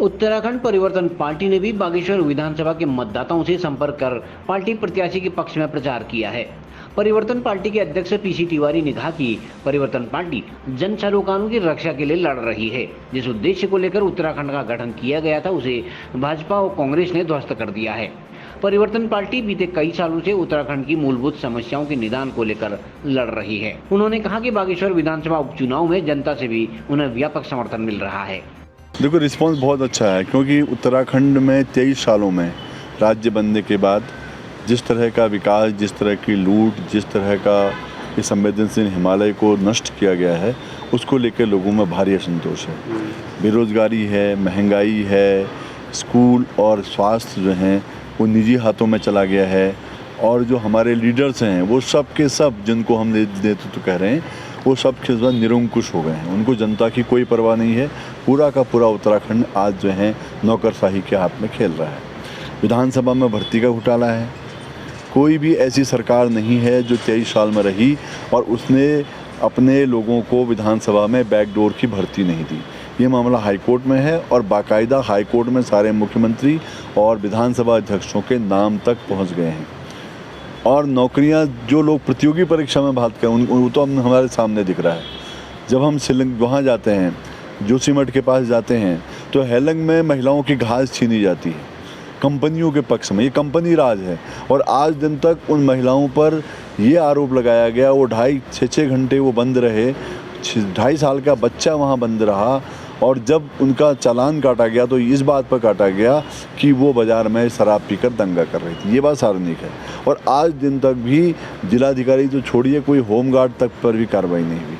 उत्तराखंड परिवर्तन पार्टी ने भी बागेश्वर विधानसभा के मतदाताओं से संपर्क कर पार्टी प्रत्याशी के पक्ष में प्रचार किया है। परिवर्तन पार्टी के अध्यक्ष पीसी तिवारी ने कहा कि परिवर्तन पार्टी जन सरोकारों की रक्षा के लिए लड़ रही है। जिस उद्देश्य को लेकर उत्तराखंड का गठन किया गया था, उसे भाजपा और कांग्रेस ने ध्वस्त कर दिया है। परिवर्तन पार्टी बीते कई सालों से उत्तराखंड की मूलभूत समस्याओं के निदान को लेकर लड़ रही है। उन्होंने कहा कि बागेश्वर विधानसभा उपचुनाव में जनता से भी उन्हें व्यापक समर्थन मिल रहा है। देखो, रिस्पांस बहुत अच्छा है, क्योंकि उत्तराखंड में 23 सालों में राज्य बनने के बाद जिस तरह का विकास, जिस तरह की लूट, जिस तरह का इस संवेदनशील हिमालय को नष्ट किया गया है, उसको लेकर लोगों में भारी असंतोष है। बेरोजगारी है, महंगाई है, स्कूल और स्वास्थ्य जो हैं वो निजी हाथों में चला गया है, और जो हमारे लीडर्स हैं वो सब के सब, जिनको हम नेतृत्व कह रहे हैं, वो सब के सब निरंकुश हो गए हैं। उनको जनता की कोई परवाह नहीं है। पूरा का पूरा उत्तराखंड आज जो है नौकरशाही के हाथ में खेल रहा है। विधानसभा में भर्ती का घोटाला है। कोई भी ऐसी सरकार नहीं है जो 23 साल में रही और उसने अपने लोगों को विधानसभा में बैकडोर की भर्ती नहीं दी। ये मामला हाईकोर्ट में है और बाकायदा हाईकोर्ट में सारे मुख्यमंत्री और विधानसभा अध्यक्षों के नाम तक पहुंच गए हैं। और नौकरियां जो लोग प्रतियोगी परीक्षा में भाग कर वो तो हम हमारे सामने दिख रहा है। जब हम शिलंग वहाँ जाते हैं, जोशीमठ के पास जाते हैं, तो हेलंग में महिलाओं की घास छीनी जाती है कंपनियों के पक्ष में। ये कंपनी राज है। और आज दिन तक उन महिलाओं पर ये आरोप लगाया गया, वो 2.5-6 घंटे वो बंद रहे, 2.5 साल का बच्चा वहाँ बंद रहा, और जब उनका चालान काटा गया तो इस बात पर काटा गया कि वो बाज़ार में शराब पीकर दंगा कर रही थी। ये बात सार्वजनिक है। और आज दिन तक भी जिलाधिकारी तो छोड़िए, कोई होमगार्ड तक पर भी कार्रवाई नहीं हुई।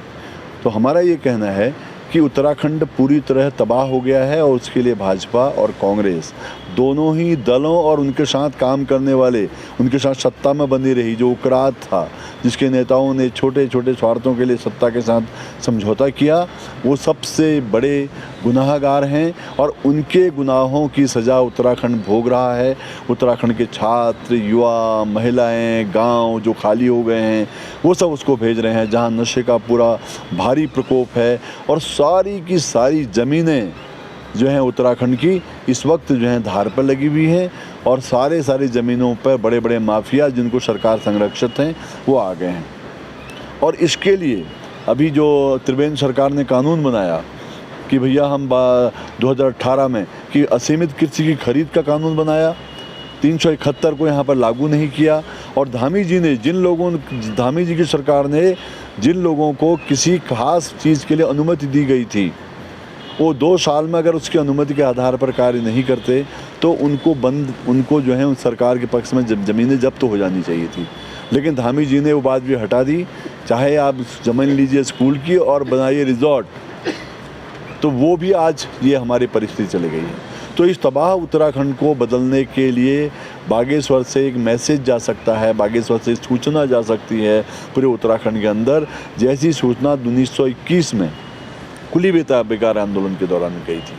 तो हमारा ये कहना है कि उत्तराखंड पूरी तरह तबाह हो गया है, और उसके लिए भाजपा और कांग्रेस दोनों ही दलों और उनके साथ काम करने वाले, उनके साथ सत्ता में बनी रही जो उकरात था, जिसके नेताओं ने छोटे छोटे स्वार्थों के लिए सत्ता के साथ समझौता किया, वो सबसे बड़े गुनाहगार हैं। और उनके गुनाहों की सज़ा उत्तराखंड भोग रहा है। उत्तराखंड के छात्र, युवा, महिलाएं, गांव जो खाली हो गए हैं, वो सब उसको भेज रहे हैं जहां नशे का पूरा भारी प्रकोप है। और सारी की सारी ज़मीनें जो हैं उत्तराखंड की इस वक्त जो हैं धार पर लगी हुई हैं, और सारी ज़मीनों पर बड़े बड़े माफिया, जिनको सरकार संरक्षित हैं, वो आ गए हैं। और इसके लिए अभी जो त्रिवेंद्र सरकार ने कानून बनाया कि भैया हम 2018 में कि असीमित कृषि की खरीद का कानून बनाया, 371 को यहाँ पर लागू नहीं किया। और धामी जी की सरकार ने जिन लोगों को किसी खास चीज़ के लिए अनुमति दी गई थी, वो 2 साल में अगर उसकी अनुमति के आधार पर कार्य नहीं करते तो उनको जो है उन सरकार के पक्ष में ज़मीनें जब्त हो जानी चाहिए थी। लेकिन धामी जी ने वो बात भी हटा दी। चाहे आप ज़मीन लीजिए स्कूल की और बनाइए रिजॉर्ट, तो वो भी आज ये हमारी परिस्थिति चली गई है। तो इस तबाह उत्तराखंड को बदलने के लिए बागेश्वर से एक मैसेज जा सकता है, बागेश्वर से सूचना जा सकती है पूरे उत्तराखंड के अंदर, जैसी सूचना 1921 में कुली बेकार आंदोलन के दौरान गई थी।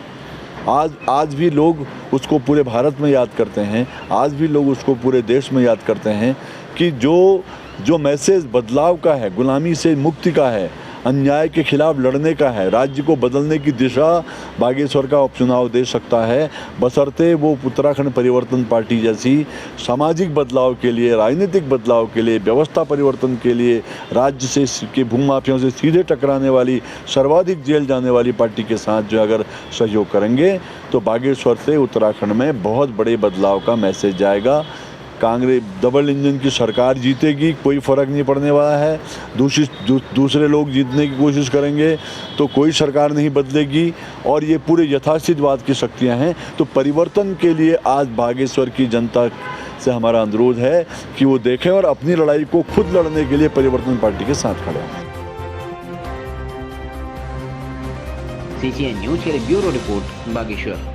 आज भी लोग उसको पूरे भारत में याद करते हैं, आज भी लोग उसको पूरे देश में याद करते हैं कि जो मैसेज बदलाव का है, गुलामी से मुक्ति का है, अन्याय के खिलाफ लड़ने का है, राज्य को बदलने की दिशा बागेश्वर का उपचुनाव दे सकता है, बशर्ते वो उत्तराखंड परिवर्तन पार्टी जैसी सामाजिक बदलाव के लिए, राजनीतिक बदलाव के लिए, व्यवस्था परिवर्तन के लिए, राज्य से के भूमाफियों से सीधे टकराने वाली, सर्वाधिक जेल जाने वाली पार्टी के साथ जो अगर सहयोग करेंगे तो बागेश्वर से उत्तराखंड में बहुत बड़े बदलाव का मैसेज जाएगा। कांग्रेस डबल इंजन की सरकार जीतेगी, कोई फ़र्क नहीं पड़ने वाला है। दूसरे लोग जीतने की कोशिश करेंगे तो कोई सरकार नहीं बदलेगी, और ये पूरे यथास्थितिवाद की शक्तियां हैं। तो परिवर्तन के लिए आज बागेश्वर की जनता से हमारा अनुरोध है कि वो देखें और अपनी लड़ाई को खुद लड़ने के लिए परिवर्तन पार्टी के साथ खड़े हों। CCN न्यूज़ के लिए ब्यूरो रिपोर्ट, बागेश्वर।